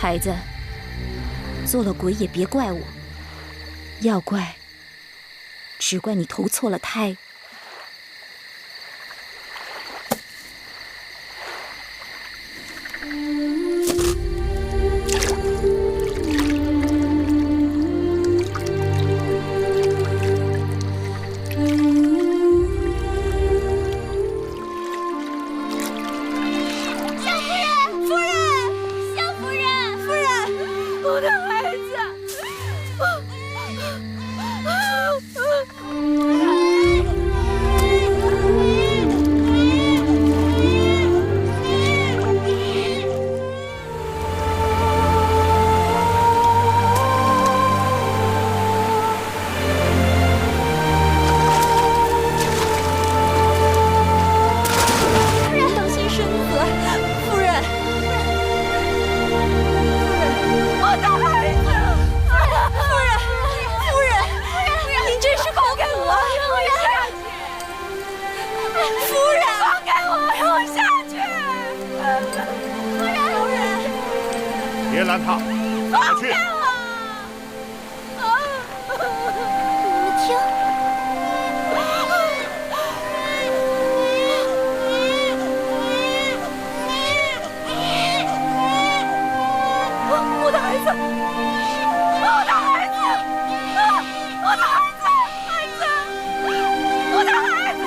孩子，做了鬼也别怪我，要怪，只怪你投错了胎。别拦他，放去！开我！你们听，我的孩子，我的孩子，我的孩子，孩子，我的孩子。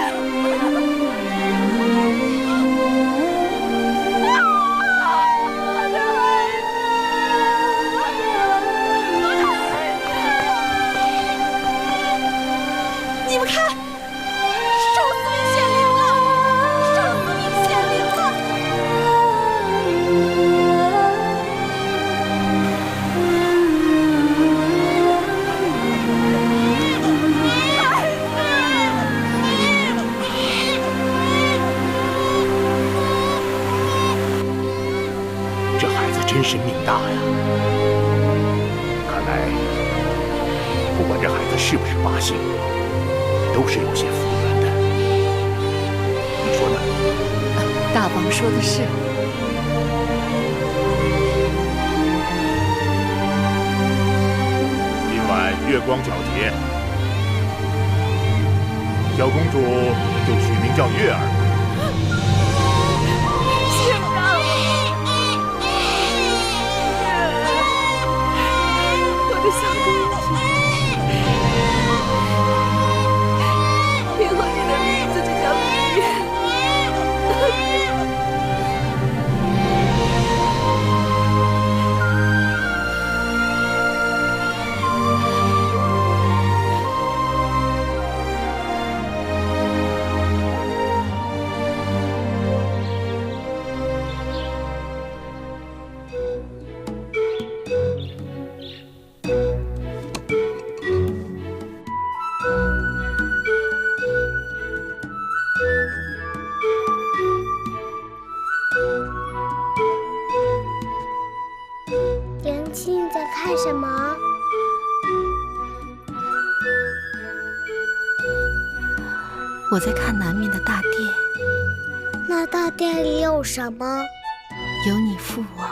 真是命大呀！看来，不管这孩子是不是八姓，都是有些福缘的。你说呢？大王说的是。今晚月光皎洁，小公主就取名叫月儿。小公主，以后你的名字就叫月。元气，你在看什么？我在看南面的大殿。那大殿里有什么？有你父王。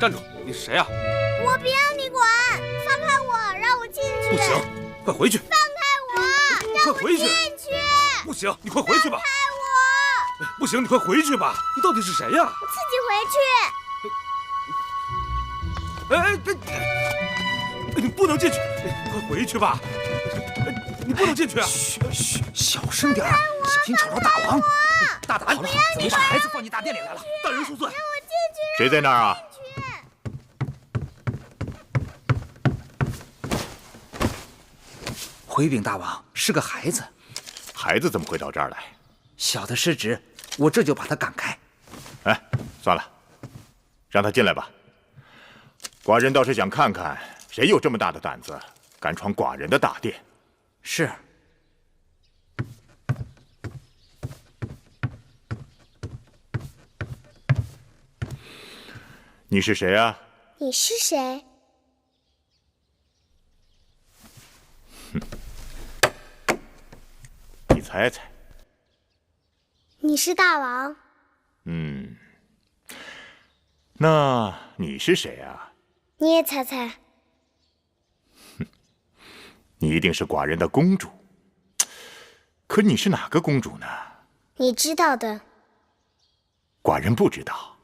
站住！你是谁呀？我不要你管！放开我，让我进去！不行，快回去！放开我，让我快回去！进去！不行，你快回去吧！放开我！不行，你快回去吧！你到底是谁呀？我自己回去。哎，你不能进去，快回去吧！你不能进去啊！嘘，小声点，小心吵着大王。大胆！好了，怎么把孩子放进大殿里来了？大人恕罪。谁在那儿啊？回禀大王，是个孩子。孩子怎么会到这儿来？小的失职，我这就把他赶开。哎，算了，让他进来吧。寡人倒是想看看，谁有这么大的胆子，敢闯寡人的大殿。是。你是谁啊？你是谁？你猜猜。你是大王。那你是谁啊？你也猜猜。你一定是寡人的公主。可你是哪个公主呢？你知道的。寡人不知道。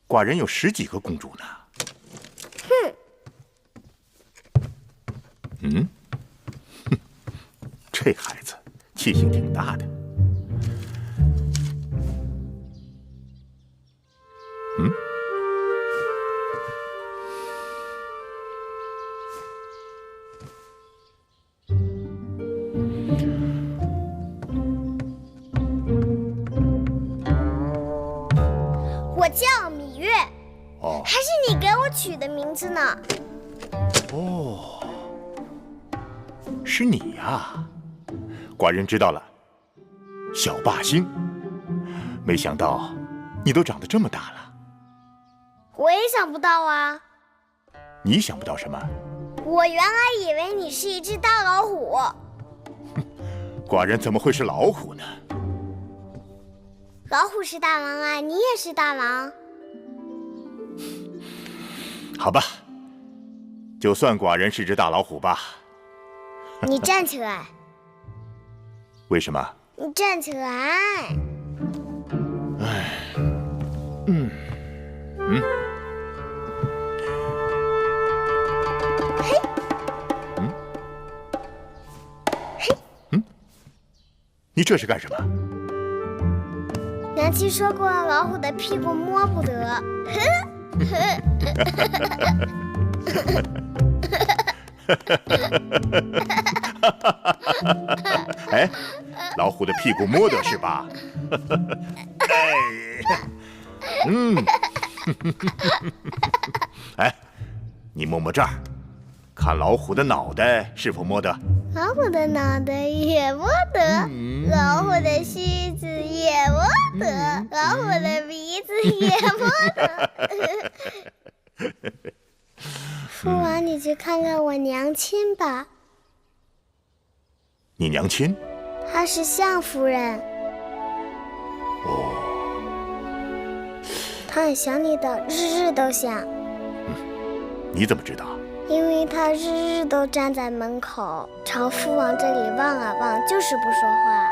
寡人有10几个公主呢。哼，这孩子气性挺大的。我叫芈月。哦，还是你给我取的名字呢。哦，是你呀！寡人知道了，小霸星。没想到你都长得这么大了。我也想不到啊。你想不到什么？我原来以为你是一只大老虎。寡人怎么会是老虎呢？老虎是大王啊，你也是大王。好吧，就算寡人是只大老虎吧。你站起来。为什么？你站起来。你这是干什么？娘亲说过，老虎的屁股摸不得。哎，老虎的屁股摸得是吧？哎，你摸摸这儿，看老虎的脑袋是否摸得？老虎的脑袋也摸得，老虎的须子也摸得，老虎的鼻子也摸得。父王，你去看看我娘亲吧。你娘亲？她是相夫人。哦。她很想你的，日日都想。你怎么知道？因为她日日都站在门口，朝父王这里望啊望，就是不说话。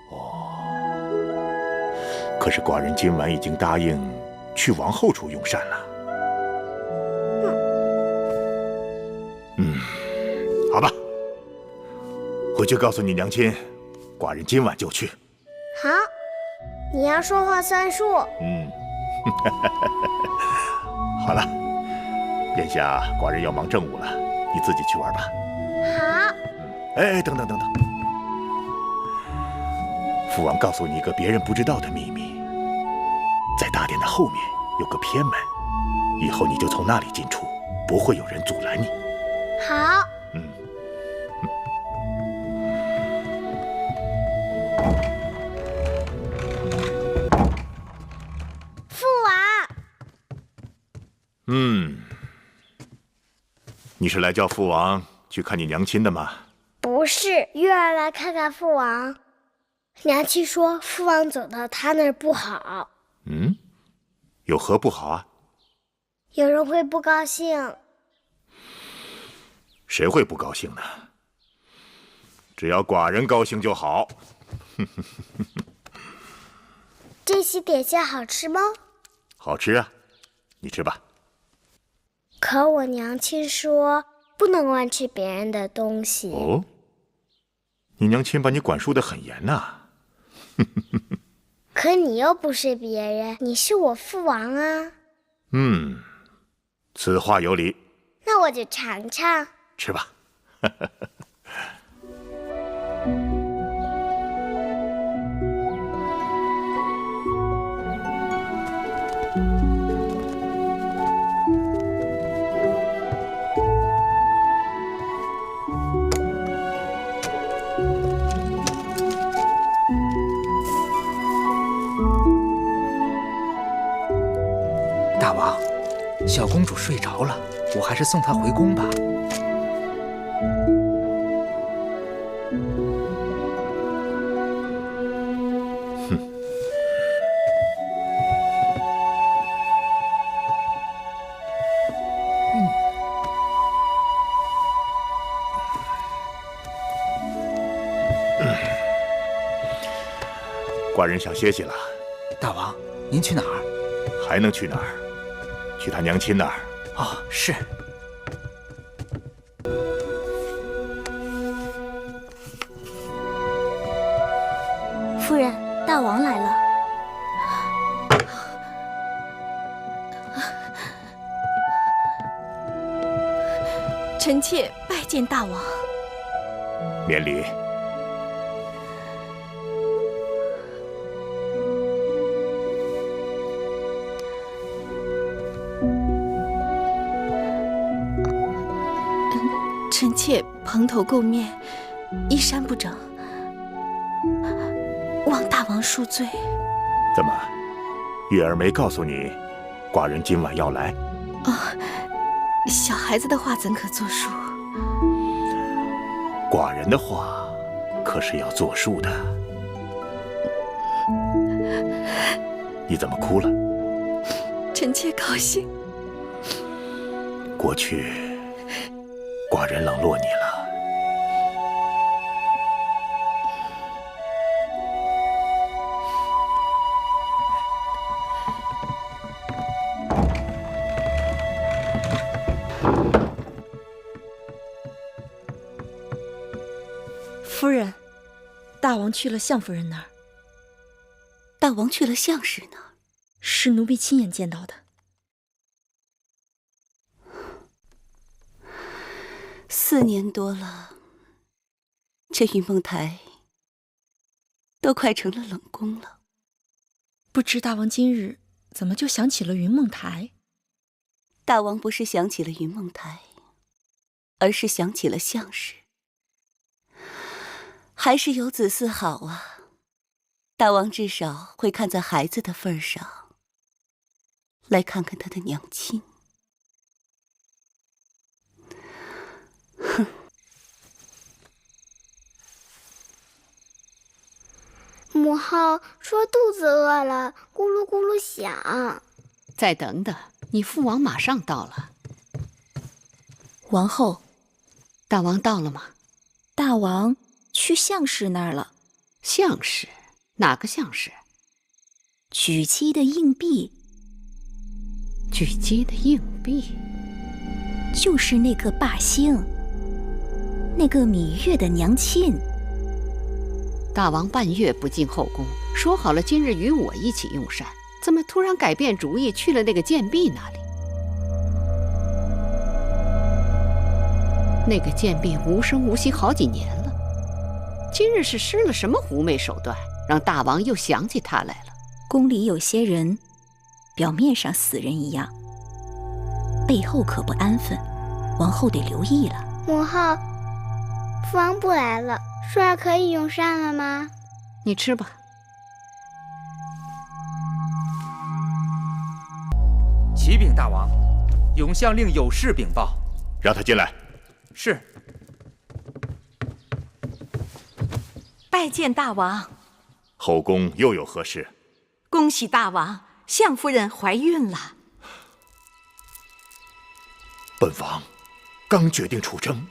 哦。可是寡人今晚已经答应去王后处用膳了。好吧，回去告诉你娘亲，寡人今晚就去。好，你要说话算数。好了，眼下寡人要忙政务了，你自己去玩吧。好。哎，等等，父王告诉你一个别人不知道的秘密，在大殿的后面有个偏门，以后你就从那里进出，不会有人阻拦你。好。父王。你是来叫父王去看你娘亲的吗？不是，月儿来看看父王。娘亲说父王走到他那儿不好。有何不好啊？有人会不高兴。谁会不高兴呢？只要寡人高兴就好。这些点心好吃吗？好吃啊，你吃吧。可我娘亲说不能乱吃别人的东西。哦，你娘亲把你管束得很严呐。可你又不是别人，你是我父王啊。此话有理。那我就尝尝。吃吧。大王，小公主睡着了，我还是送她回宫吧。寡人想歇息了。大王，您去哪儿？还能去哪儿？去他娘亲那儿。哦，是。夫人，大王来了。臣妾拜见大王。免礼。臣妾蓬头垢面，衣衫不整，望大王恕罪。怎么，月儿没告诉你，寡人今晚要来？哦，小孩子的话怎可作数？寡人的话可是要作数的。你怎么哭了？臣妾高兴。过去寡人冷落你了。夫人，大王去了相夫人那儿。大王去了相氏那儿，是奴婢亲眼见到的。4年多了，这云梦台都快成了冷宫了。不知大王今日怎么就想起了云梦台？大王不是想起了云梦台，而是想起了相氏。还是有子嗣好啊，大王至少会看在孩子的份上，来看看他的娘亲。哼！母后说肚子饿了，咕噜咕噜响。再等等，你父王马上到了。王后，大王到了吗？大王去相氏那儿了。相氏？哪个相氏？举鸡的硬币。举鸡的硬币？就是那个霸星，那个芈月的娘亲。大王半月不进后宫，说好了今日与我一起用膳，怎么突然改变主意去了那个贱婢那里？那个贱婢无声无息好几年了，今日是施了什么狐媚手段，让大王又想起她来了？宫里有些人，表面上死人一样，背后可不安分，王后得留意了。母后，父王不来了，舒儿可以用膳了吗？你吃吧。启禀大王，永相令有事禀报。让他进来。是。拜见大王。后宫又有何事？恭喜大王，相夫人怀孕了。本王刚决定出征，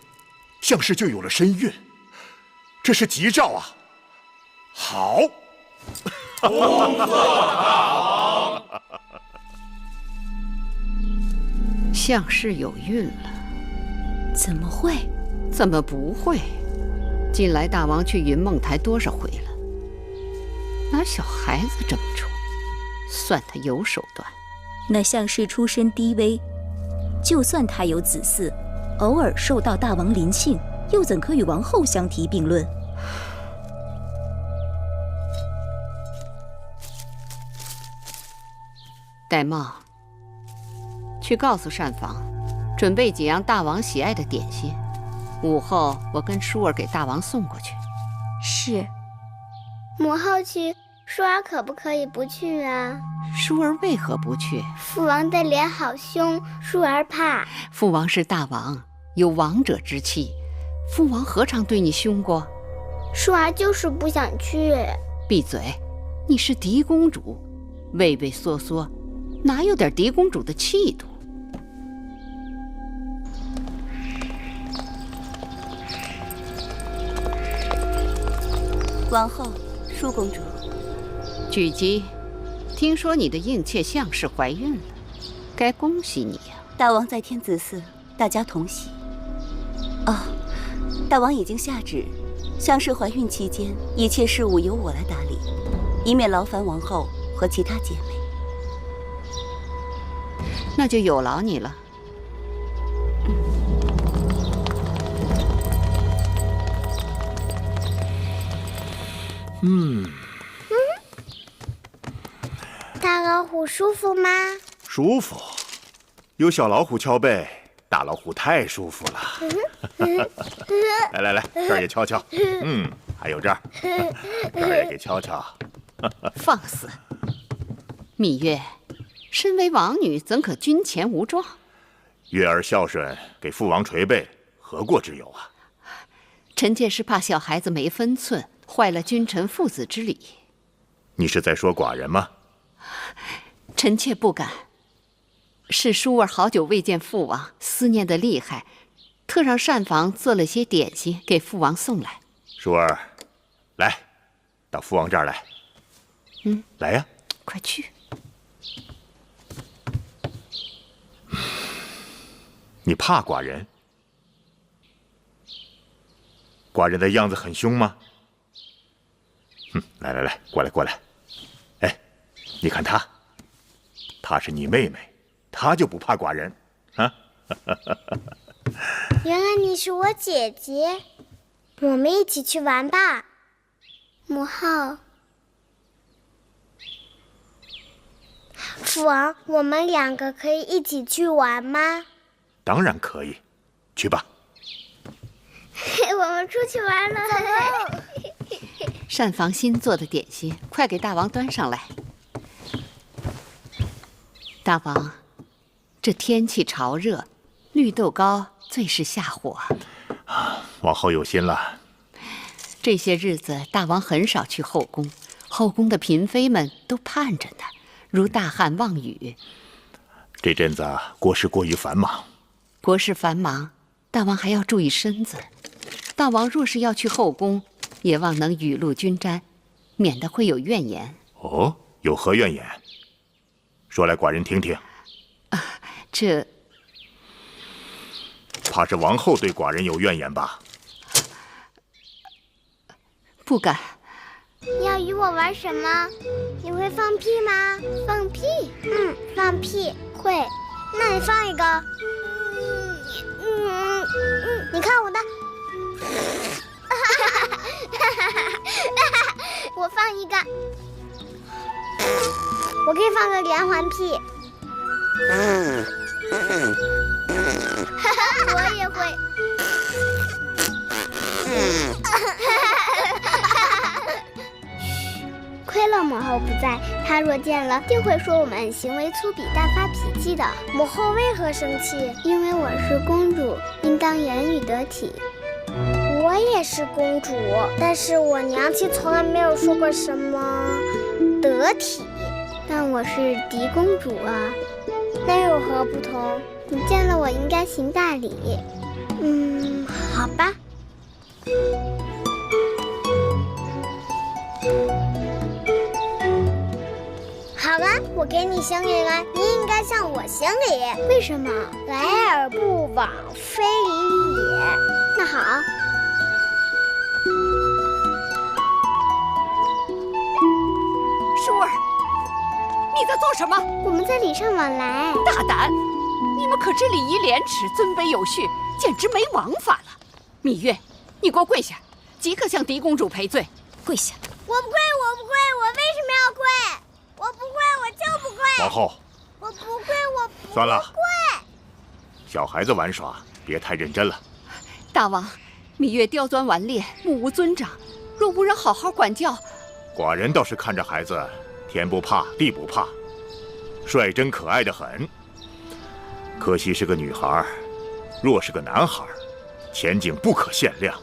相氏就有了身孕，这是吉兆啊！好，像是有孕了。怎么会？怎么不会？近来大王去云梦台多少回了，拿小孩子这么宠，算他有手段。那像是出身低微，就算他有子嗣，偶尔受到大王临幸，又怎可与王后相提并论？玳瑁，去告诉膳房，准备几样大王喜爱的点心，午后我跟舒儿给大王送过去。是。母后去，舒儿可不可以不去啊？舒儿为何不去？父王的脸好凶，舒儿怕。父王是大王，有王者之气，父王何尝对你凶过？舒儿就是不想去。闭嘴！你是嫡公主，畏畏缩缩，哪有点嫡公主的气度？王后，舒公主，举姬，听说你的应妾项氏怀孕了，该恭喜你呀！大王在天子嗣，大家同喜。哦，大王已经下旨，项氏怀孕期间，一切事务由我来打理，以免劳烦王后和其他姐妹。那就有劳你了。大老虎舒服吗？舒服，有小老虎敲背，大老虎太舒服了。来来来，这儿也敲敲。还有这儿，这儿也给敲敲。放肆！芈月，身为王女，怎可军前无状？月儿孝顺，给父王捶背，何过之有啊？臣妾是怕小孩子没分寸，坏了君臣父子之礼。你是在说寡人吗？臣妾不敢。是舒儿好久未见父王，思念的厉害，特让膳房做了些点心给父王送来。舒儿，来，到父王这儿来。来呀，快去。你怕寡人？寡人的样子很凶吗？来来来，过来过来。哎，你看她，她是你妹妹，她就不怕寡人啊？原来你是我姐姐，我们一起去玩吧。母后，父王，我们两个可以一起去玩吗？当然可以，去吧。我们出去玩了。膳房新做的点心，快给大王端上来。大王，这天气潮热，绿豆糕最是下火。王后有心了。这些日子，大王很少去后宫，后宫的嫔妃们都盼着呢，如大旱望雨。这阵子国事过于繁忙。国事繁忙，大王还要注意身子。大王若是要去后宫，也望能雨露均沾，免得会有怨言。哦，有何怨言？说来寡人听听。这怕是王后对寡人有怨言吧？不敢。你要与我玩什么？你会放屁吗？放屁？放屁会。那你放一个。你看我的。我放一个。我可以放个连环屁。我也会。亏了母后不在，她若见了，定会说我们行为粗鄙、大发脾气的。母后为何生气？因为我是公主，应当言语得体。我也是公主，但是我娘亲从来没有说过什么得体。但我是嫡公主啊，那有何不同？你见了我应该行大礼。好吧。好了，我我给你行礼了，你应该向我行礼。为什么？来而不往非礼也。那好。舒儿，你在做什么？我们在礼尚往来。大胆！你们可知礼仪廉耻，尊卑有序，简直没王法了。芈月，你给我跪下，即刻向狄公主赔罪。跪下！我不跪，我不跪，我为什么要跪？我不跪，我就不跪。皇后，我不跪，我不算了，跪。小孩子玩耍，别太认真了。大王，芈月刁钻顽劣，目无尊长，若无人好好管教，寡人倒是看着孩子，天不怕地不怕，率真可爱的很。可惜是个女孩，若是个男孩，前景不可限量。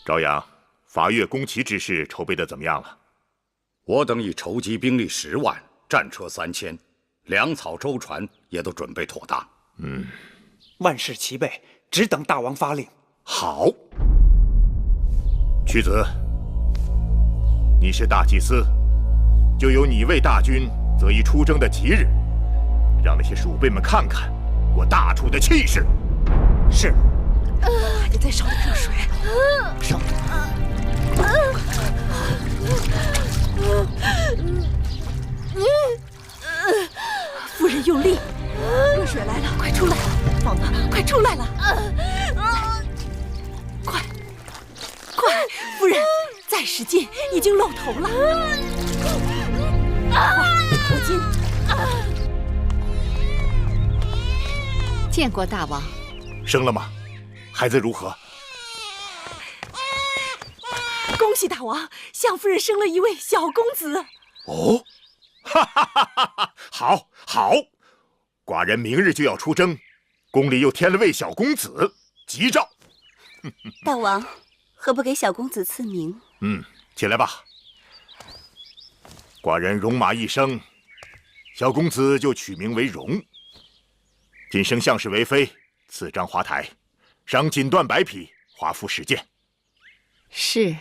朝阳，伐越攻齐之事筹备的怎么样了？我等已筹集兵力10万，战车3000，粮草舟船也都准备妥当。万事齐备，只等大王发令。好。屈子，你是大祭司，就由你为大军择一出征的吉日，让那些鼠辈们看看我大楚的气势。是。还得再烧点热水。烧。夫人用力，热水来了，快出来！放那儿，快出来了！快，夫人，再使劲，已经露头了。快，裹巾。见过大王。生了吗？孩子如何？恭喜大王，相夫人生了一位小公子。哦，哈哈哈哈哈！好，好，寡人明日就要出征，宫里又添了位小公子，吉兆。大王，何不给小公子赐名？起来吧。寡人戎马一生，小公子就取名为荣。今升相士为妃，赐章华台，赏锦缎100匹，华服10件。是。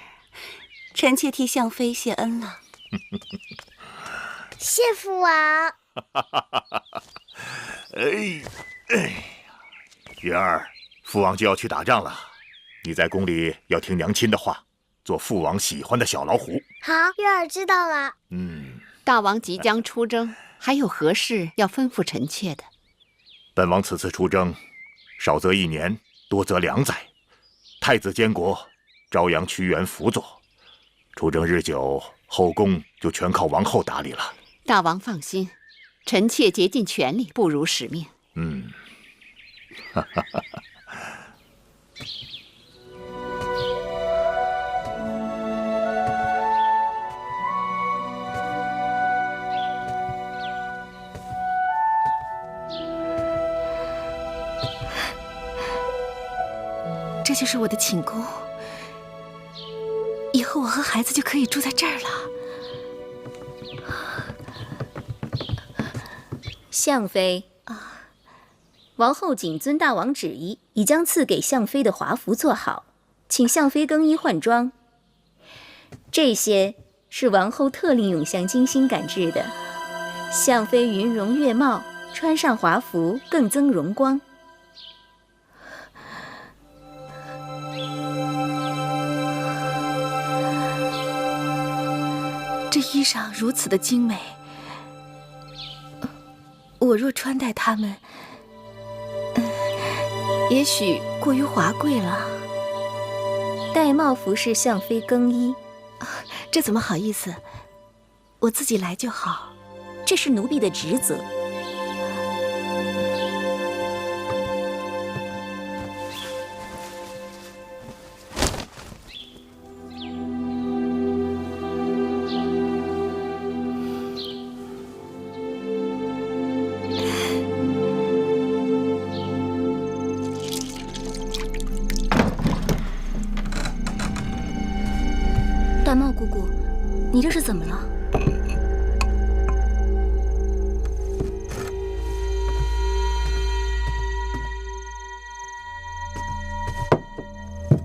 臣妾替相妃谢恩了。谢父王。哎呀，月儿，父王就要去打仗了，你在宫里要听娘亲的话，做父王喜欢的小老虎。好，月儿知道了。大王即将出征，还有何事要吩咐臣妾的？本王此次出征，少则1年，多则2载，太子监国，朝阳屈原辅佐。出征日久，后宫就全靠王后打理了。大王放心，臣妾竭尽全力，不辱使命。这就是我的寝宫，以后我和孩子就可以住在这儿了。相妃，王后谨遵大王旨意，已将赐给相妃的华服做好，请相妃更衣换装。这些是王后特令永香精心赶制的，相妃云容月貌，穿上华服更增荣光。这衣裳如此的精美，我若穿戴它们，也许过于华贵了。戴帽服侍相妃更衣，这怎么好意思？我自己来就好。这是奴婢的职责。大帽姑姑，你这是怎么了？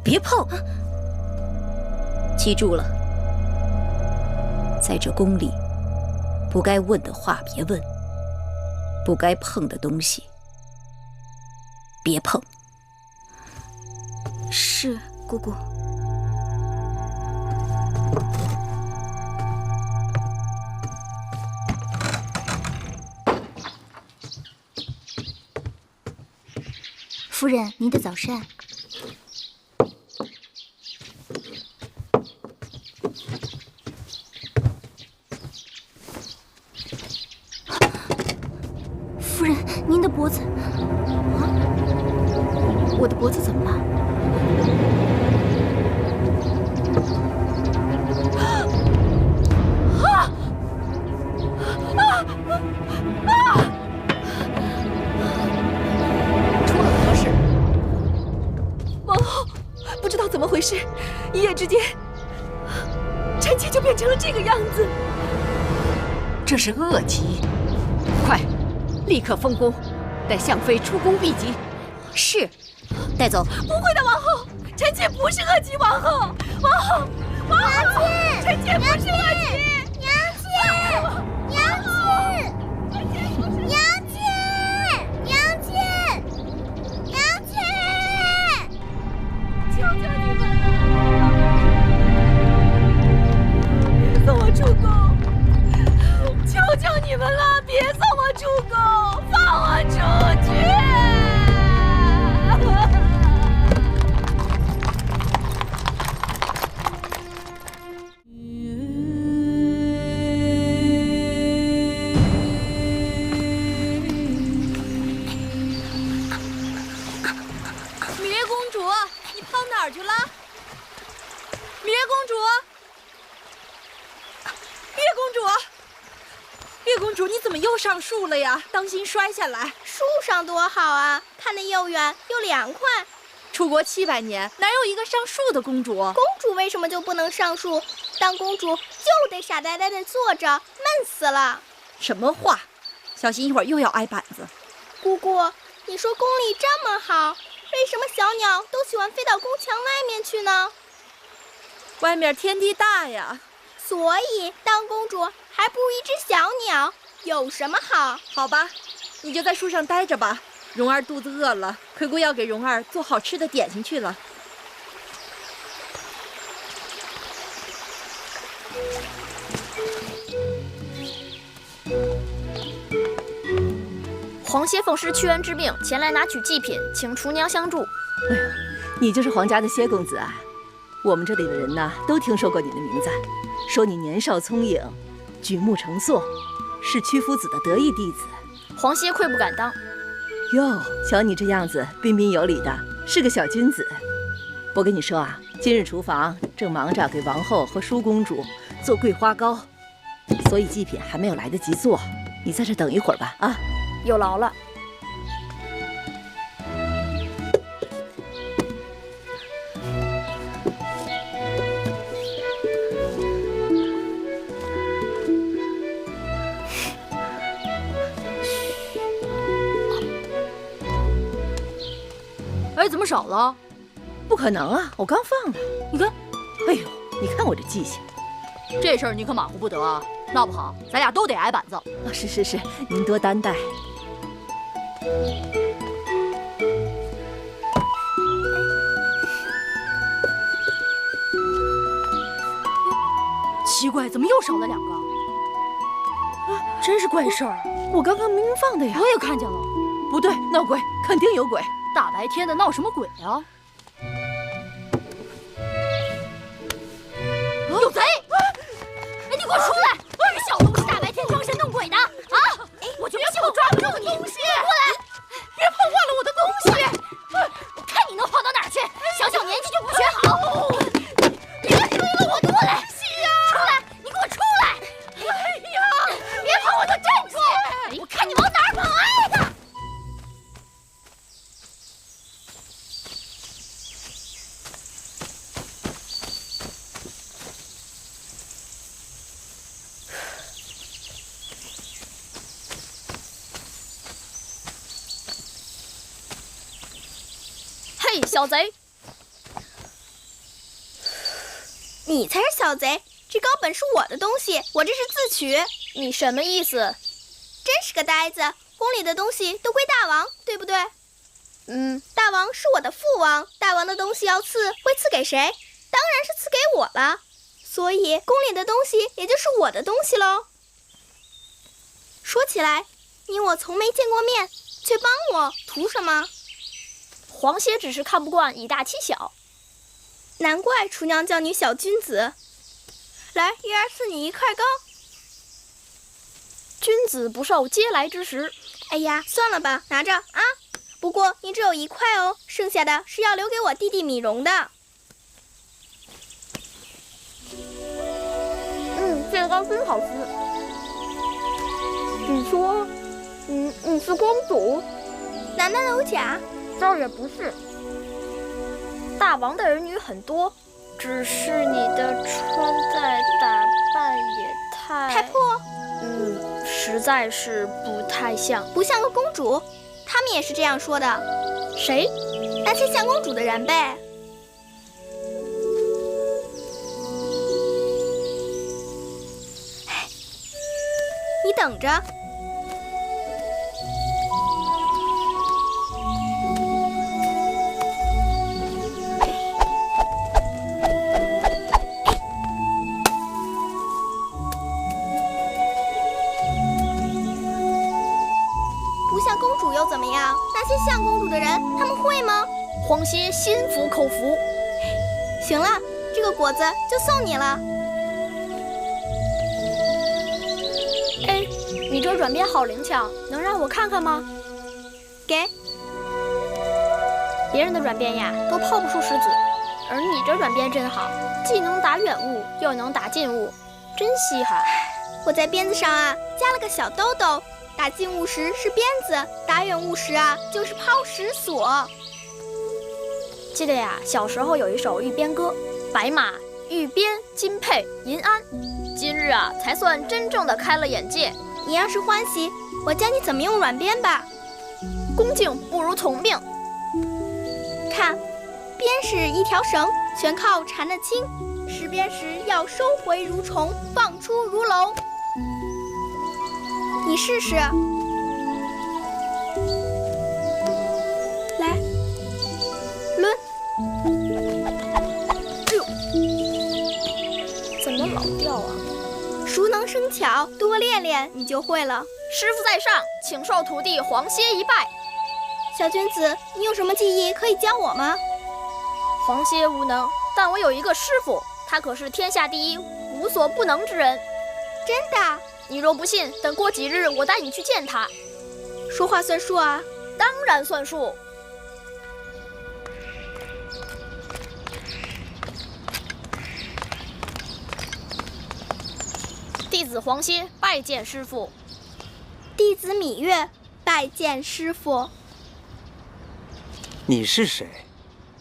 别碰！记住了，在这宫里，不该问的话别问，不该碰的东西别碰。是，姑姑。夫人，您的早膳。夫人，您的脖子……啊，我的脖子怎么了？不知道怎么回事，一夜之间，臣妾就变成了这个样子。这是恶疾，快，立刻封宫，待相妃出宫避疾。是，带走。不会的，王后，臣妾不是恶疾，王后，王后，王后，臣妾不是恶疾。娘亲，娘亲，娘亲，娘亲，娘亲，求求你们了，别送我出宫！求求你们了，别送我出宫，放我出去！芈月公主，你跑哪儿去了？芈月公主，芈月公主，芈月公主，你怎么又上树了呀？当心摔下来。树上多好啊，看得又远又凉快。出国700年，哪有一个上树的公主？公主为什么就不能上树？当公主就得傻呆呆地坐着，闷死了。什么话？小心一会儿又要挨板子。姑姑，你说宫里这么好，为什么小鸟都喜欢飞到宫墙外面去呢？外面天地大呀。所以当公主还不如一只小鸟，有什么好？好吧，你就在树上待着吧。蓉儿肚子饿了，葵姑要给蓉儿做好吃的点心去了。皇歇奉师屈恩之命前来拿取祭品，请厨娘相助。哎呀，你就是皇家的歇公子啊！我们这里的人呐，都听说过你的名字，说你年少聪颖，举目成诵，是屈夫子的得意弟子。皇歇愧不敢当。哟，瞧你这样子，彬彬有礼的，是个小君子。我跟你说啊，今日厨房正忙着给王后和淑公主做桂花糕，所以祭品还没有来得及做，你在这等一会儿吧。啊，有劳了。哎，怎么少了？不可能啊，我刚放了。你看，哎呦，你看我这记性。这事儿你可马虎不得啊，闹不好咱俩都得挨板子。啊，是是是，您多担待。奇怪，怎么又少了2个？啊，真是怪事儿！我刚刚明明放的呀。我也看见了。不对，闹鬼，肯定有鬼。大白天的闹什么鬼啊？有贼！哎，你给我出来！你小子不是大白天装神弄鬼的啊！我就不信我抓不住你！过来，别碰坏了我的东西！我看你能跑到哪儿去！小小年纪就不学好！别推了我，过来！出来！你给我出来！哎呀！别碰我的阵势！我看你往哪儿跑！哎呀！嘿，小贼！你才是小贼！这高本是我的东西，我这是自取。你什么意思？真是个呆子！宫里的东西都归大王，对不对？大王是我的父王，大王的东西要赐，会赐给谁？当然是赐给我了。所以宫里的东西也就是我的东西喽。说起来，你我从没见过面，却帮我，图什么？皇歇只是看不惯以大欺小。难怪厨娘叫你小君子。来，月儿赐你1块糕。君子不受嗟来之食。哎呀，算了吧，拿着啊。不过你只有1块哦，剩下的是要留给我弟弟米荣的。这糕真好吃。你说，你是公主？难道有假？倒也不是。大王的儿女很多，只是你的穿戴打扮也太破。实在是不太像，不像个公主。他们也是这样说的。谁？那些像公主的人呗。你等着。不像公主又怎么样？那些像公主的人，他们会吗？皇歇心服口服。行了，这个果子就送你了。哎，你这软鞭好灵巧，能让我看看吗？给。别人的软鞭呀，都抛不出石子，而你这软鞭真好，既能打远物，又能打近物，真稀罕。我在鞭子上啊加了个小兜兜，打近物时是鞭子，打远物时啊就是抛石锁。记得呀，小时候有一首玉鞭歌：白马、玉鞭、金佩、银鞍。今日啊，才算真正的开了眼界。你要是欢喜，我教你怎么用软鞭吧。恭敬不如从命。看，鞭是一条绳，全靠缠得轻；拾鞭时要收回如虫，放出如龙。你试试。来，抡。哎呦，怎么老掉啊？熟能生巧，多练练你就会了。师傅在上，请受徒弟皇歇一拜。小君子，你有什么技艺可以教我吗？皇歇无能，但我有一个师傅，他可是天下第一，无所不能之人。真的？你若不信，等过几日我带你去见他。说话算数啊？当然算数。弟子皇歇拜见师傅。弟子芈月拜见师傅。你是谁？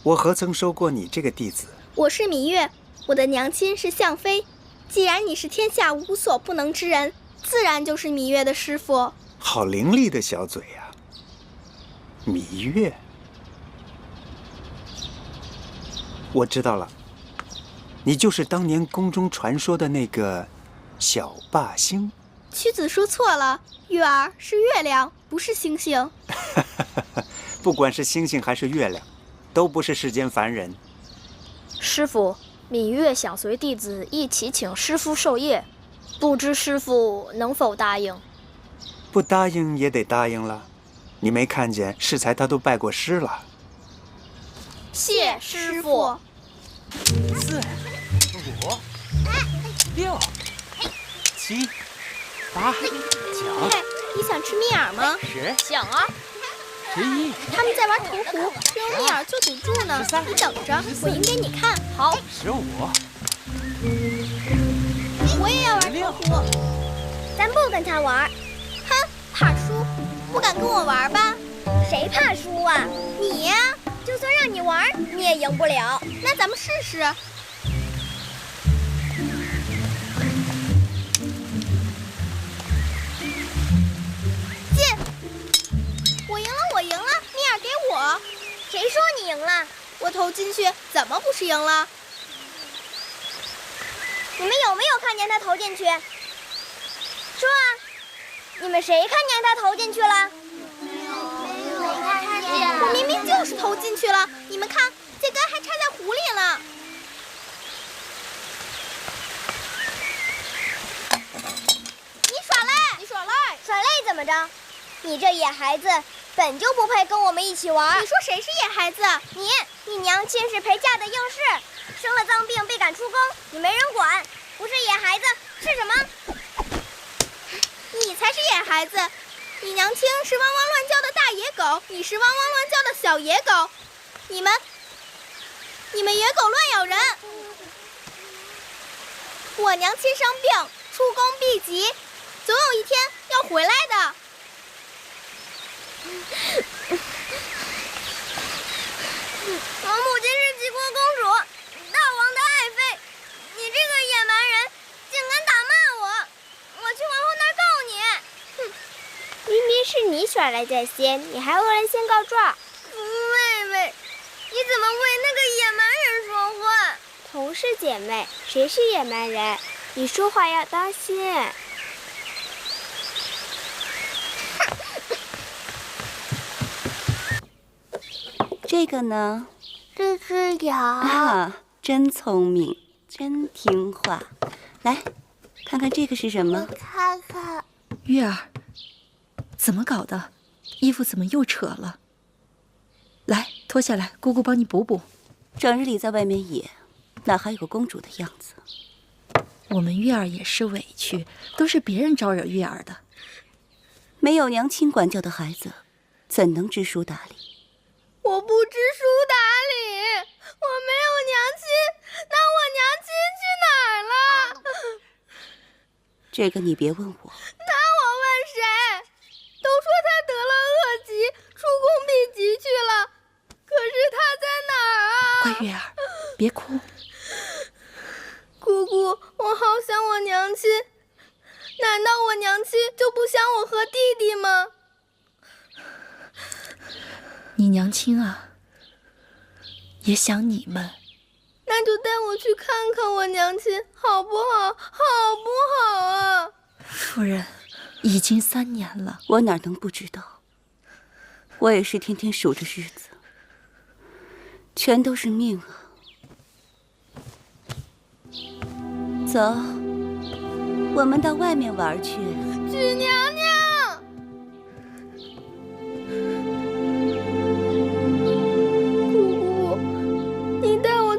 我何曾收过你这个弟子？我是芈月，我的娘亲是向妃。既然你是天下无所不能之人，自然就是芈月的师傅。好伶俐的小嘴呀，芈月。我知道了，你就是当年宫中传说的那个小霸星。屈子说错了，月儿是月亮，不是星星。不管是星星还是月亮，都不是世间凡人。师傅，芈月想随弟子一起请师傅授业，不知师傅能否答应？不答应也得答应了。你没看见适才他都拜过师了。谢师傅。4、5、6、7、8、9。嘿，你想吃蜜饵吗？10。想啊。11。他们在玩投壶，正用蜜饵做赌注呢。13。你等着，我赢给你看。好。15。我也要玩投壶。咱不跟他玩。哼，怕输，不敢跟我玩吧？谁怕输啊？你呀。就算让你玩，你也赢不了。那咱们试试。进！我赢了，我赢了！蜜饵给我。谁说你赢了？我投进去，怎么不是赢了？你们有没有看见他投进去？说啊，你们谁看见他投进去了？没看见。我明明就是投进去了，你们看，这根还插在湖里了。你耍赖！你耍赖！耍赖怎么着？你这野孩子本就不配跟我们一起玩。你说谁是野孩子？你娘亲是陪嫁的应试，生了脏病被赶出宫，你没人管，不是野孩子是什么？你才是野孩子！你娘亲是汪汪乱叫的大野狗，你是汪汪乱叫的小野狗，你们野狗乱咬人。我娘亲生病，出宫避疾，总有一天要回来的。我母亲是齐国公主，大王的爱妃，你这个野蛮人竟敢打骂我，我去王后那儿告你！哼，明明是你耍赖在先，你还恶人先告状。妹妹，你怎么为那个野蛮人说话？同是姐妹，谁是野蛮人？你说话要当心。这个呢？这只羊啊，真聪明，真听话。来，看看这个是什么？看看。月儿，怎么搞的？衣服怎么又扯了？来，脱下来，姑姑帮你补补。整日里在外面野，哪还有个公主的样子？我们月儿也是委屈，都是别人招惹月儿的。没有娘亲管教的孩子，怎能知书达理？我不知书达理，我没有娘亲，那我娘亲去哪儿了？这个你别问我。那我问谁？都说她得了恶疾，出宫避疾去了，可是她在哪儿啊？乖月儿，别哭。姑姑，我好想我娘亲，难道我娘亲就不想我和弟弟吗？你娘亲啊，也想你们。那就带我去看看我娘亲，好不好？好不好啊？夫人，已经3年了，我哪能不知道？我也是天天数着日子，全都是命啊！走，我们到外面玩去。许娘娘。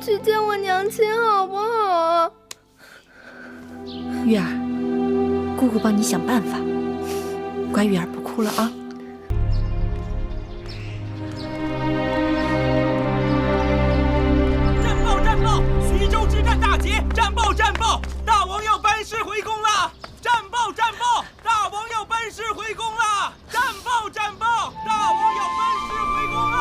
去见我娘亲好不好？月儿，姑姑帮你想办法。乖月儿，不哭了啊！战报！战报！徐州之战大捷！战报！战报！大王要班师回宫了！战报！战报！大王要班师回宫了！战报！战报！大王要班师回宫了！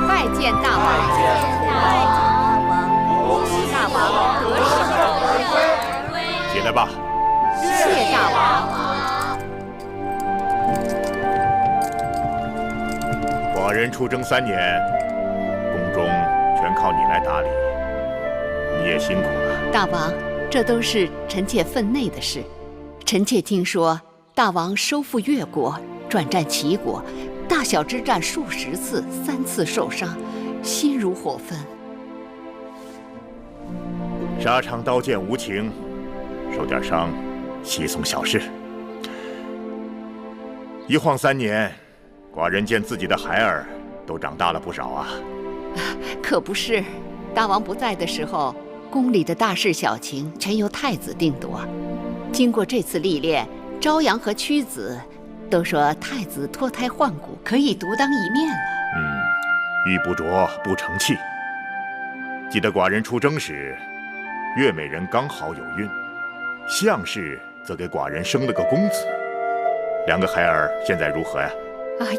拜见大王！恭喜大王得胜！起来吧。谢大王。寡人出征3年，宫中全靠你来打理，你也辛苦了。大王，这都是臣妾分内的事。臣妾听说大王收复越国，转战齐国，大小之战数十次，3次受伤，心如火焚。沙场刀剑无情，受点伤，稀松小事。一晃3年，寡人见自己的孩儿都长大了不少啊。可不是，大王不在的时候，宫里的大事小情全由太子定夺。经过这次历练，朝阳和屈子都说太子脱胎换骨，可以独当一面了。玉不琢不成器。记得寡人出征时，月美人刚好有孕，项氏则给寡人生了个公子。2个孩儿现在如何呀？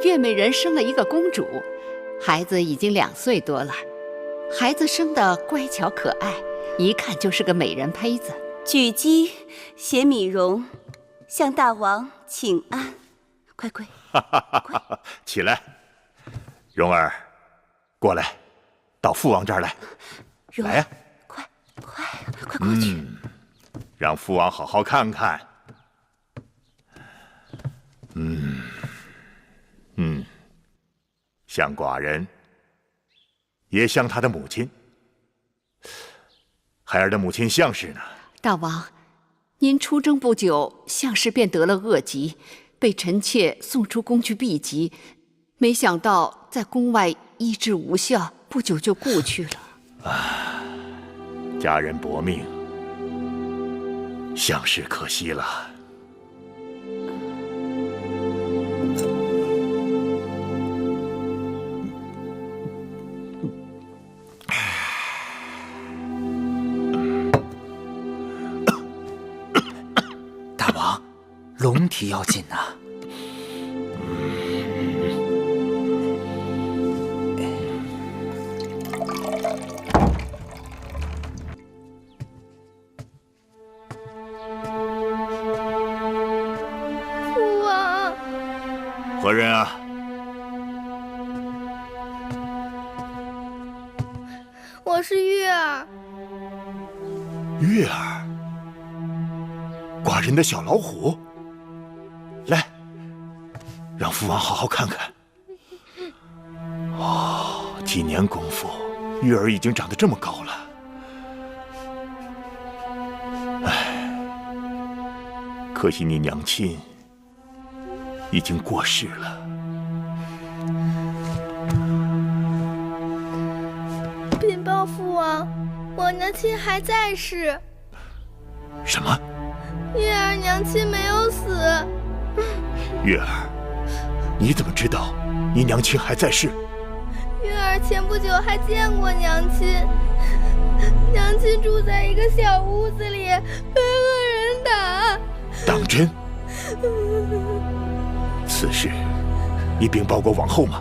月美人生了一个公主，孩子已经2岁多了。孩子生得乖巧可爱，一看就是个美人胚子。举姬携米容向大王请安。快跪！起来，蓉儿，过来，到父王这儿来。来呀！快过去！让父王好好看看。像寡人，也像她的母亲。孩儿的母亲项氏呢？大王，您出征不久，项氏便得了恶疾，被臣妾送出宫去避疾，没想到在宫外医治无效，不久就故去了。家人薄命，项氏可惜了。大王，龙体要紧啊！父王，何人啊？我是月儿。月儿，寡人的小老虎。来，让父王好好看看。几年功夫，月儿已经长得这么高了。可惜你娘亲已经过世了。禀报父王，我娘亲还在世。什么？月儿娘亲没有死。月儿，你怎么知道你娘亲还在世？月儿前不久还见过娘亲，娘亲住在一个小屋子里，被恶人打。当真？此事你禀报过王后吗？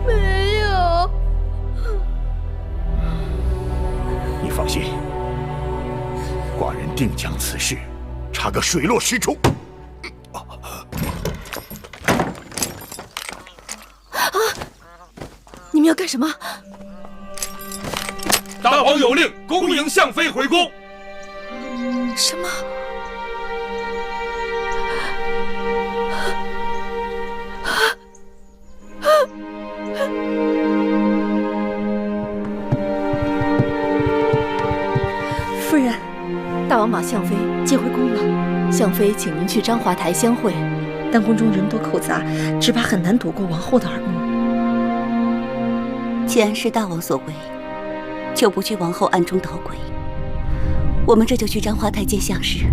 没有。你放心，寡人定将此事查个水落石出。你们要干什么？大王有令，恭迎项妃回宫。什么？夫人，大王把项妃接回宫了。项妃请您去章华台相会，但宫中人多口杂，只怕很难躲过王后的耳目。既然是大王所为，就不惧王后暗中捣鬼。我们这就去章华台见项氏。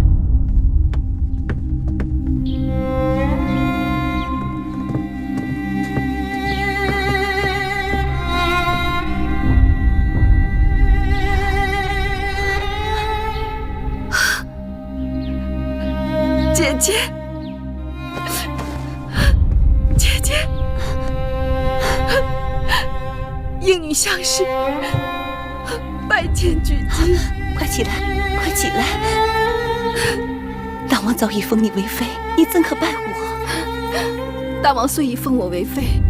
姐姐，姐姐，应女项氏拜见举姬。快起来，快起来！大王早已封你为妃，你怎可拜我？大王虽已封我为妃，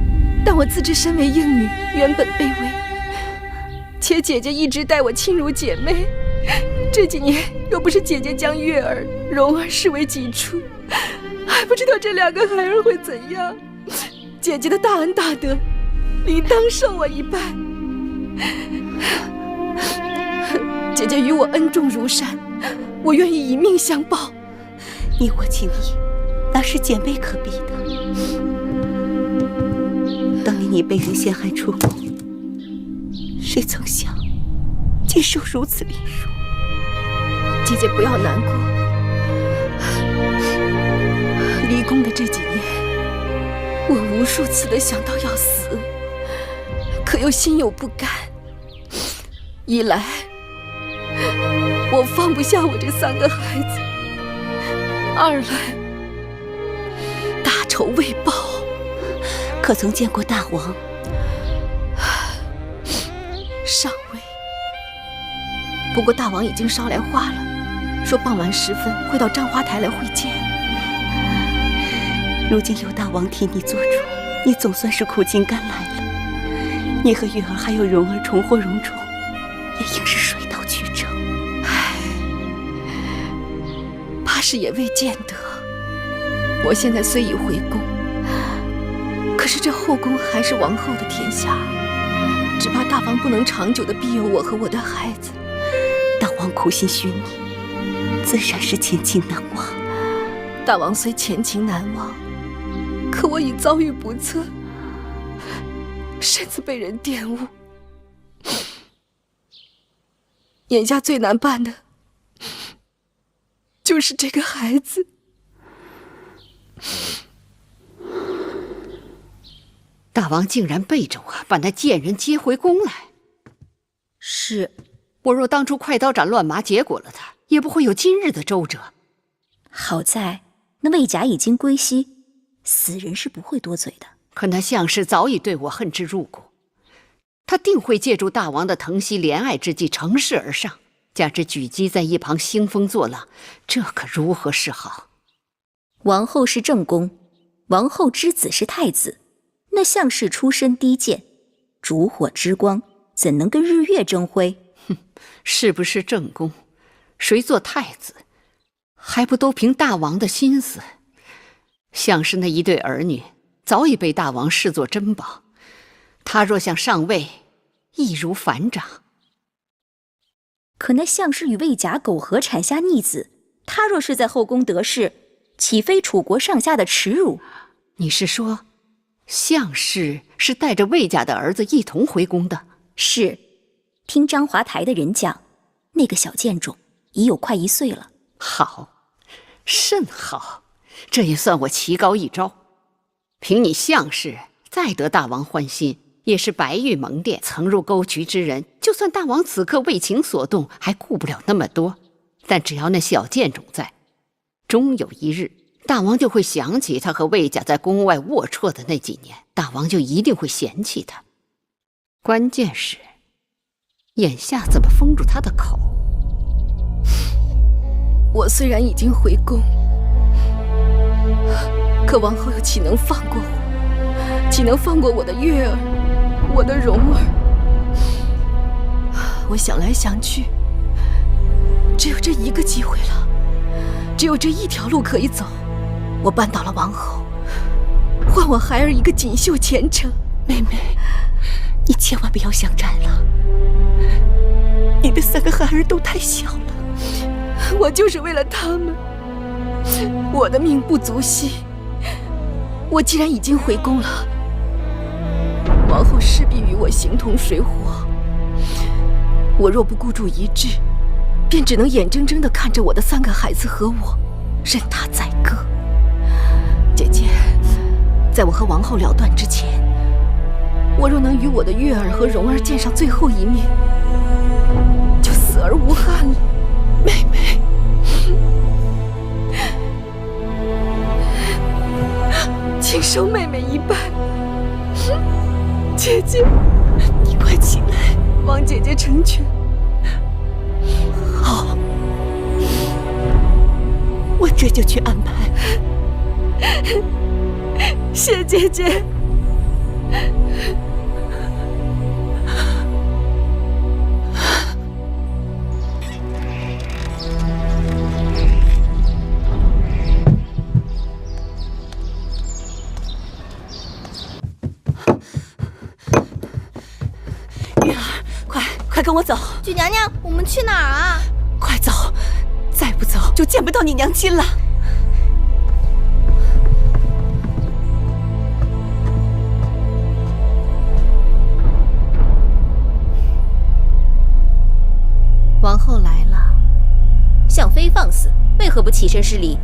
但我自知身为应女，原本卑微，且姐姐一直待我亲如姐妹。这几年，若不是姐姐将月儿、蓉儿视为己出，还不知道这两个孩儿会怎样。姐姐的大恩大德，理当受我一拜。姐姐与我恩重如山，我愿意以命相报。你我情谊，哪是姐妹可比的？当年你被人陷害出宫，谁曾想竟受如此凌辱？姐姐不要难过。离宫的这几年，我无数次的想到要死，可又心有不甘。一来，我放不下我这3个孩子；二来，大仇未报。可曾见过大王？尚未。不过大王已经捎来话了，说傍晚时分会到章华台来会见。如今有大王替你做主，你总算是苦尽甘来了。你和月儿还有蓉儿重获荣宠，也应是水到渠成。唉，怕是也未见得。我现在虽已回宫，可是这后宫还是王后的天下，只怕大王不能长久的庇佑我和我的孩子。大王苦心许你，自然是前情难忘。大王虽前情难忘，可我已遭遇不测，身子被人玷污。眼下最难办的就是这个孩子。大王竟然背着我把那贱人接回宫来。是，我若当初快刀斩乱麻结果了他，也不会有今日的周折。好在那魏甲已经归西，死人是不会多嘴的。可那项氏早已对我恨之入骨，他定会借助大王的疼惜怜爱之计乘势而上，加之举姬在一旁兴风作浪，这可如何是好？王后是正宫，王后之子是太子，那项氏出身低贱，烛火之光怎能跟日月争辉？哼，是不是正宫，谁做太子，还不都凭大王的心思？项氏那一对儿女早已被大王视作珍宝，他若想上位，易如反掌。可那项氏与魏甲苟合产下逆子，他若是在后宫得势，岂非楚国上下的耻辱？你是说，项氏是带着魏家的儿子一同回宫的？是，听章华台的人讲，那个小贱种已有快1岁了。好，甚好，这也算我棋高一招。凭你项氏再得大王欢心，也是白玉蒙殿曾入沟渠之人，就算大王此刻为情所动，还顾不了那么多。但只要那小贱种在，终有一日，大王就会想起他和魏家在宫外龌龊的那几年，大王就一定会嫌弃他。关键是，眼下怎么封住他的口？我虽然已经回宫，可王后又岂能放过我？岂能放过我的月儿，我的蓉儿？我想来想去，只有这一个机会了，只有这一条路可以走。我扳倒了王后，换我孩儿一个锦绣前程。妹妹，你千万不要想窄了，你的3个孩儿都太小了。我就是为了他们，我的命不足惜。我既然已经回宫了，王后势必与我形同水火。我若不孤注一掷，便只能眼睁睁地看着我的3个孩子和我任他宰割。姐姐，在我和王后了断之前，我若能与我的月儿和蓉儿见上最后一面，就死而无憾了。妹妹，请收妹妹一半。姐姐，你快起来，望姐姐成全。好，我这就去安排。谢姐姐。月儿，快跟我走！举娘娘，我们去哪儿啊？快走，再不走就见不到你娘亲了。王后来了。向妃放肆，为何不起身施礼？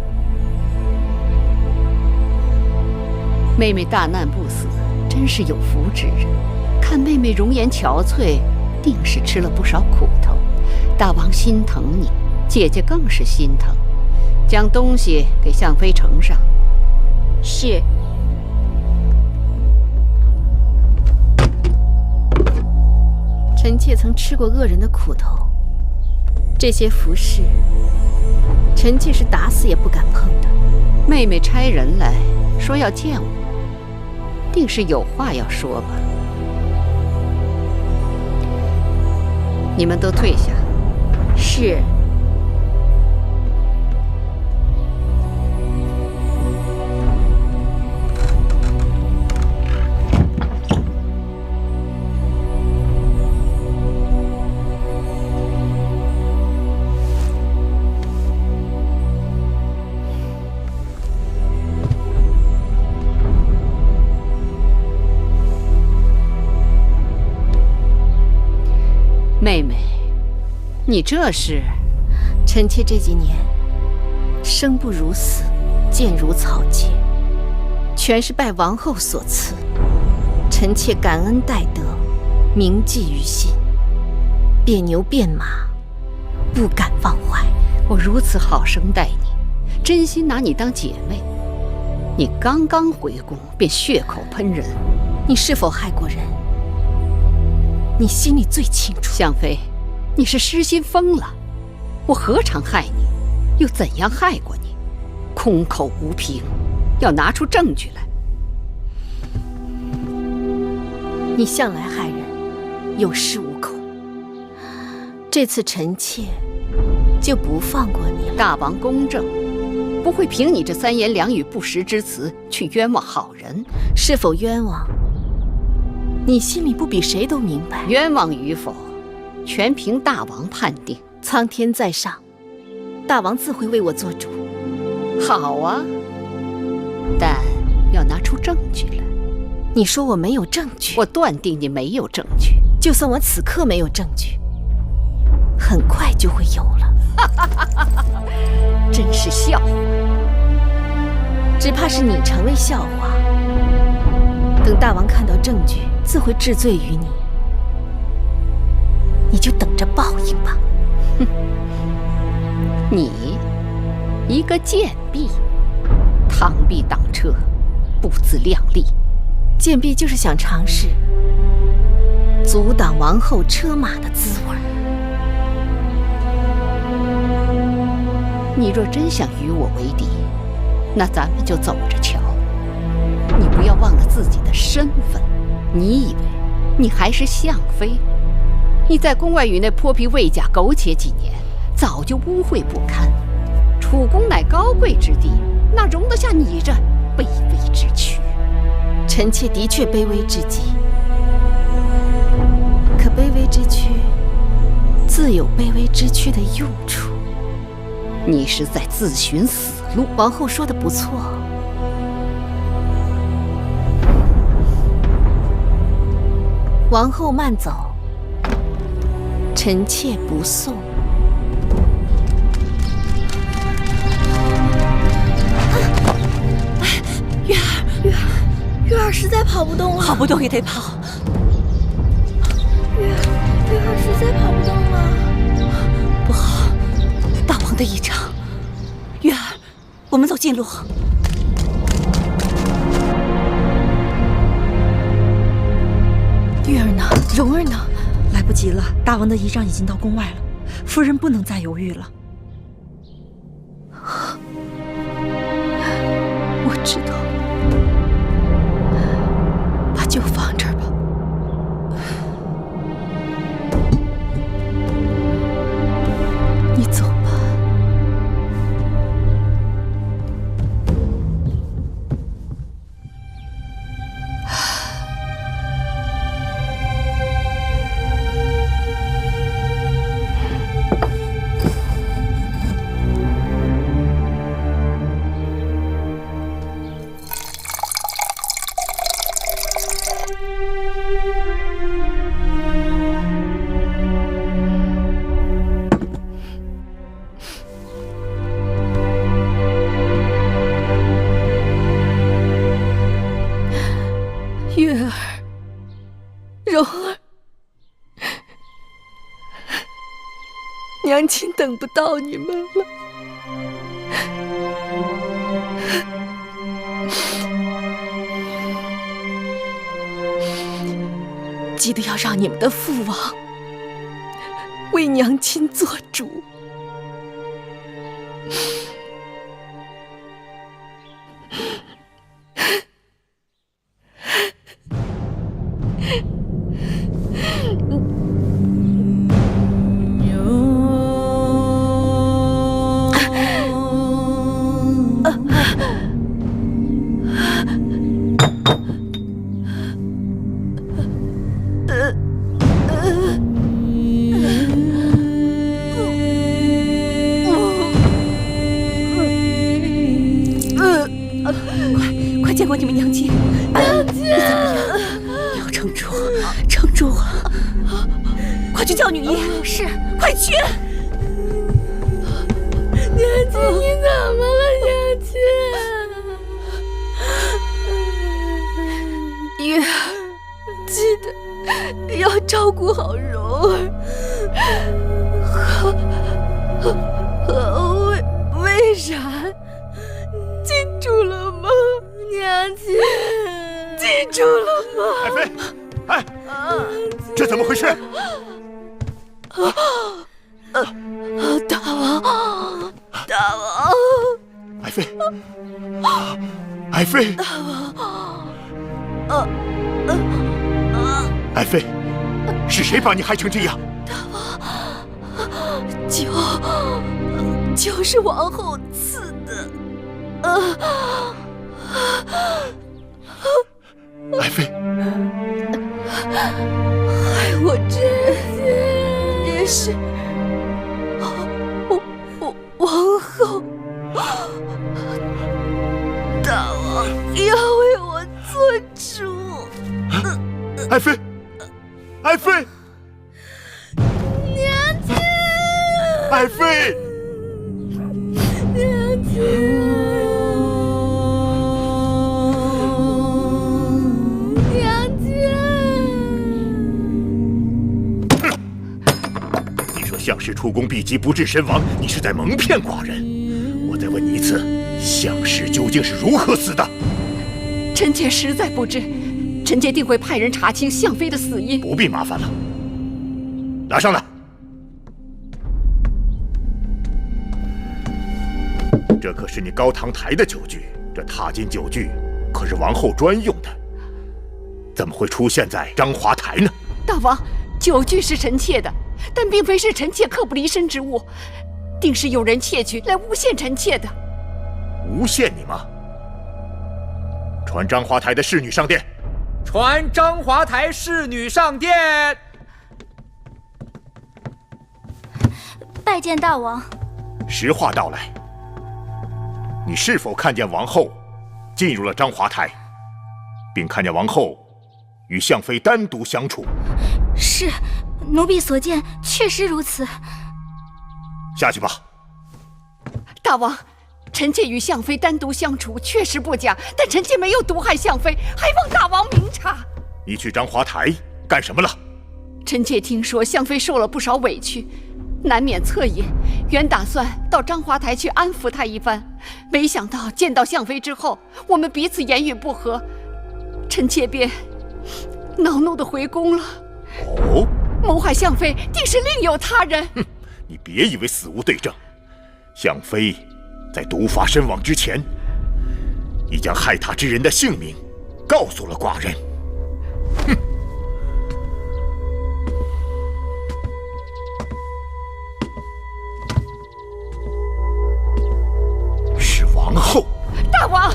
妹妹大难不死，真是有福之人。看妹妹容颜憔悴，定是吃了不少苦头。大王心疼你，姐姐更是心疼。将东西给向妃呈上。是。臣妾曾吃过恶人的苦头，这些服饰，臣妾是打死也不敢碰的。妹妹差人来，说要见我，定是有话要说吧？你们都退下。是。妹妹，你这是？臣妾这几年生不如死，贱如草芥，全是拜王后所赐。臣妾感恩戴德，铭记于心，变牛变马，不敢忘怀。我如此好生待你，真心拿你当姐妹，你刚刚回宫便血口喷人，你是否害过人？你心里最清楚。向妃，你是失心疯了。我何尝害你，又怎样害过你？空口无凭，要拿出证据来。你向来害人，有恃无恐。这次臣妾就不放过你了。大王公正，不会凭你这三言两语不实之词去冤枉好人。是否冤枉，你心里不比谁都明白。冤枉与否，全凭大王判定。苍天在上，大王自会为我做主。好啊，但要拿出证据来。你说我没有证据？我断定你没有证据。就算我此刻没有证据，很快就会有了。真是笑话。只怕是你成为笑话。等大王看到证据，自会治罪于你。你就等着报应吧。哼，你一个贱婢，螳臂挡车，不自量力。贱婢就是想尝试阻挡王后车马的滋味。你若真想与我为敌，那咱们就走着瞧。你不要忘了自己的身份。你以为你还是相妃？你在宫外与那泼皮魏甲苟且几年，早就污秽不堪。楚宫乃高贵之地，哪容得下你这卑微之躯？臣妾的确卑微至极，可卑微之躯自有卑微之躯的用处。你是在自寻死路。王后说的不错。王后慢走，臣妾不送。月儿实在跑不动了，跑不动也得跑。月儿实在跑不动了，不好，大王的异常。月儿，我们走近路。月儿呢？蓉儿呢？来不及了，大王的仪仗已经到宫外了，夫人不能再犹豫了。我知道。就放这儿吧。你走吧。月儿，蓉儿，娘亲等不到你们了。记得要让你们的父王为娘亲做主。见过你们娘亲。娘亲，你怎么样？你要撑住，撑住啊！快去叫女医。是，快去！娘亲，你怎么了，娘亲？月，记得要照顾好蓉儿。为啥？记住了吗，娘亲？记住了吗？爱妃，哎，这怎么回事？大王，大王，爱妃，爱妃，爱妃，是谁把你害成这样？大王，就是王后赐的。爱妃，害我这些也是王后。大王要为我做主。爱妃，爱妃，娘亲，爱妃，娘亲。项氏出宫避疾不治身亡，你是在蒙骗寡人。我再问你一次，项氏究竟是如何死的？臣妾实在不知，臣妾定会派人查清项妃的死因。不必麻烦了，拿上来。这可是你高堂台的酒具，这踏金酒具可是王后专用的，怎么会出现在章华台呢？大王，酒具是臣妾的。但并非是臣妾刻不离身之物，定是有人窃取来诬陷臣妾的。诬陷你吗？传章华台的侍女上殿。传章华台侍女上殿。拜见大王。实话道来，你是否看见王后进入了章华台，并看见王后与项妃单独相处？是。奴婢所见确实如此。下去吧。大王，臣妾与项妃单独相处确实不假，但臣妾没有毒害项妃，还望大王明察。你去章华台干什么了？臣妾听说项妃受了不少委屈，难免恻隐，原打算到章华台去安抚她一番，没想到见到项妃之后，我们彼此言语不合，臣妾便恼怒地回宫了。哦。谋害项妃定是另有他人。哼，你别以为死无对证。项妃在毒发身亡之前，已将害她之人的姓名告诉了寡人。哼！是王后。大王，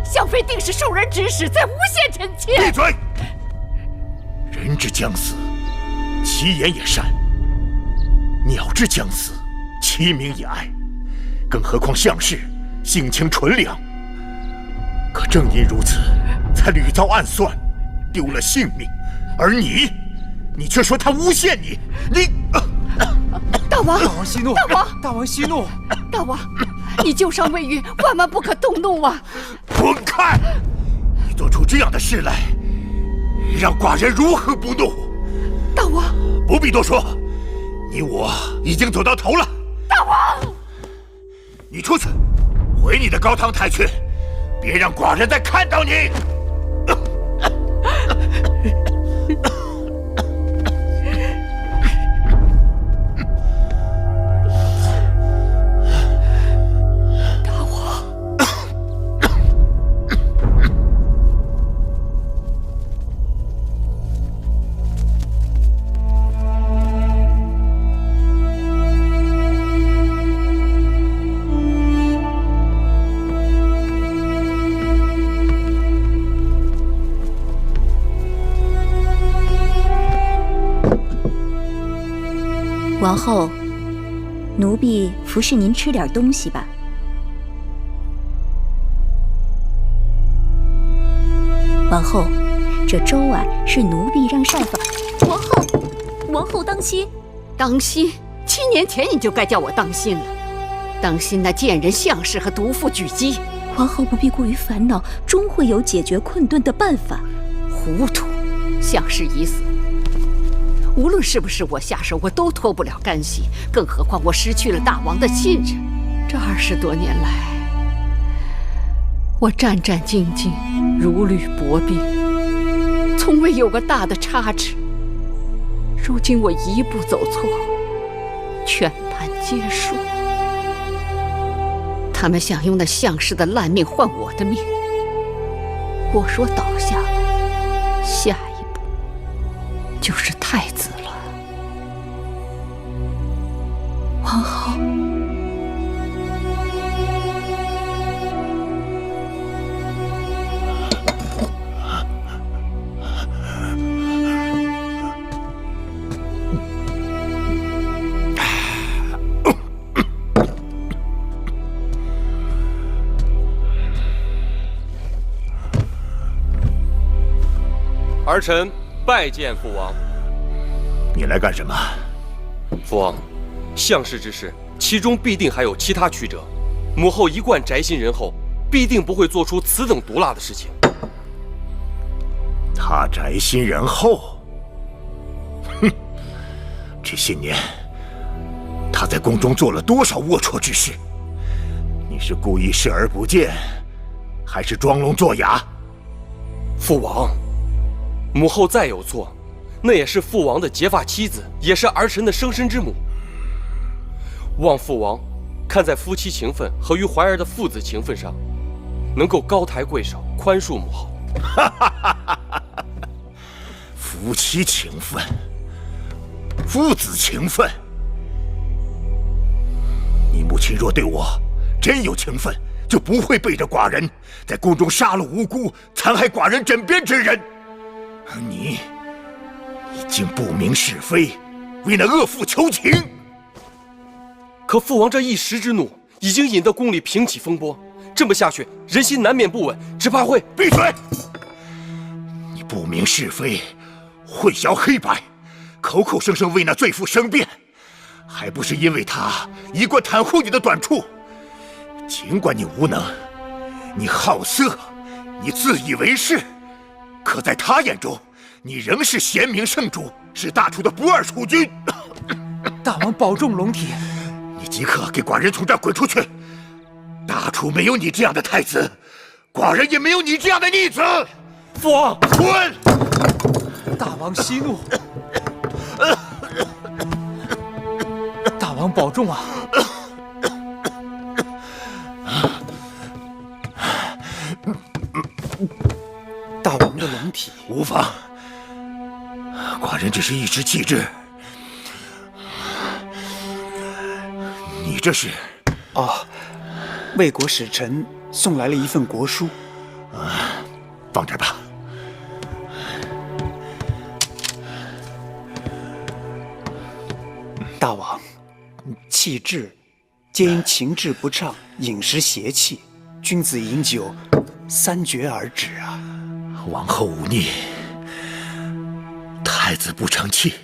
项妃定是受人指使，在诬陷臣妾。闭嘴！人之将死，其言也善；鸟之将死，其鸣也哀。更何况项氏性情纯良，可正因如此，才屡遭暗算，丢了性命。而你却说他诬陷你，大王，大王息怒！大王，大王息怒！大王，你旧伤未愈，万万不可动怒啊！滚开！你做出这样的事来，让寡人如何不怒？大王，不必多说，你我已经走到头了。大王，你出去，回你的高堂台去，别让寡人再看到你。王后，奴婢服侍您吃点东西吧。王后，这周啊是奴婢让膳房。王后当心，当心！7年前你就该叫我当心了，当心那贱人项氏和毒妇狙击。王后不必过于烦恼，终会有解决困顿的办法。糊涂，项氏已死，无论是不是我下手，我都脱不了干系。更何况我失去了大王的信任。这20多年来，我战战兢兢，如履薄冰，从未有个大的差池。如今我一步走错，全盘皆输。他们想用那项氏的烂命换我的命，我若倒下了，下一步就是太子了。王后，儿臣拜见父王。你来干什么？父王，项氏之事，其中必定还有其他曲折。母后一贯宅心仁厚，必定不会做出此等毒辣的事情。他宅心仁厚？哼！这些年，他在宫中做了多少龌龊之事？你是故意视而不见，还是装聋作哑？父王，母后再有错，那也是父王的结发妻子，也是儿臣的生身之母。望父王看在夫妻情分和与怀儿的父子情分上，能够高抬贵手，宽恕母后。夫妻情分，父子情分。你母亲若对我真有情分，就不会背着寡人在宫中杀戮无辜、残害寡人枕边之人。而你竟不明是非，为那恶妇求情。可父王这一时之怒，已经引得宫里平起风波。这么下去，人心难免不稳，只怕会……闭嘴！你不明是非，混淆黑白，口口声声为那罪妇申辩，还不是因为他一贯袒护你的短处？尽管你无能，你好色，你自以为是，可在他眼中，你仍是贤明圣主，是大楚的不二储君。大王保重龙体。你即刻给寡人从这儿滚出去！大楚没有你这样的太子，寡人也没有你这样的逆子。父王，滚！大王息怒。大王保重啊！大王的龙体无妨，寡人只是一时气滞。你这是？哦，魏国使臣送来了一份国书。放这儿吧。大王，气滞，皆因情志不畅，饮食邪气，君子饮酒3绝而止啊。王后忤逆，太子不成器。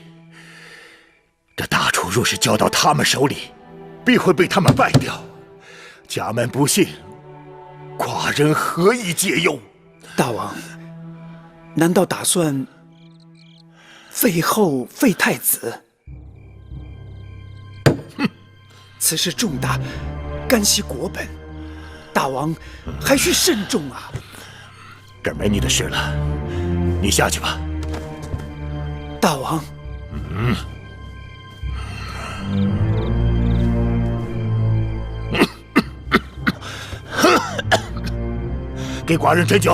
这大楚若是交到他们手里，必会被他们败掉。家门不幸，寡人何以解忧？大王，难道打算废后废太子？哼，此事重大，干系国本，大王还需慎重啊！这儿没你的事了，你下去吧。大王。给寡人斟酒。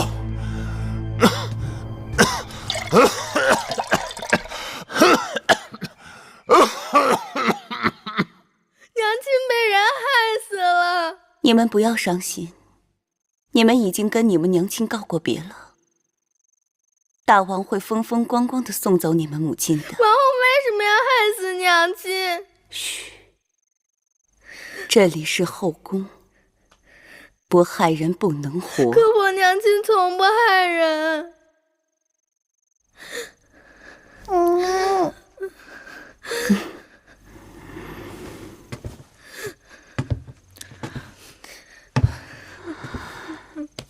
娘亲被人害死了。你们不要伤心，你们已经跟你们娘亲告过别了。大王会风风光光的送走你们母亲的。王后为什么要害死娘亲？嘘，这里是后宫，不害人不能活。可我娘亲从不害人。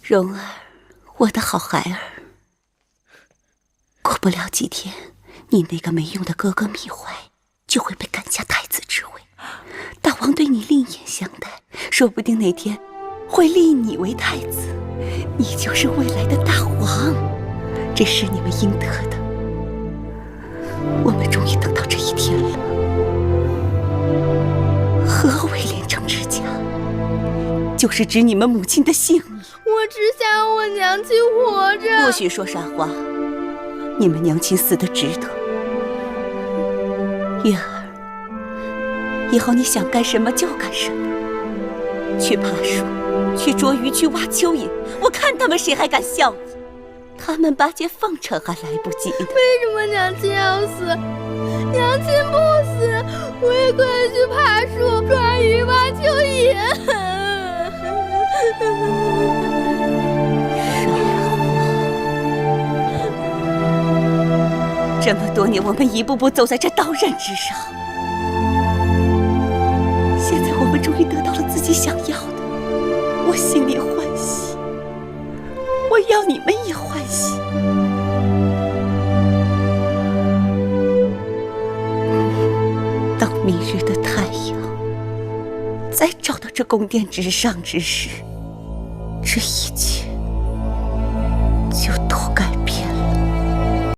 蓉儿，我的好孩儿，过不了几天，你那个没用的哥哥米怀就会被赶下太子之位。大王对你另眼相待，说不定哪天会立你为太子，你就是未来的大王，这是你们应得的。我们终于等到这一天了。何为连城之家？就是指你们母亲的性命。我只想要我娘亲活着。不许说傻话，你们娘亲死得值得。月儿，以后你想干什么就干什么，去爬树，去捉鱼，去挖蚯蚓，我看他们谁还敢笑你。他们巴结奉承还来不及呢。为什么娘亲要死？娘亲不死，我也可以去爬树、抓鱼、挖蚯蚓。这么多年，我们一步步走在这刀刃之上，现在我们终于得到了自己想要的，我心里欢喜，我要你们也欢喜。当明日的太阳再照到这宫殿之上之时，这一切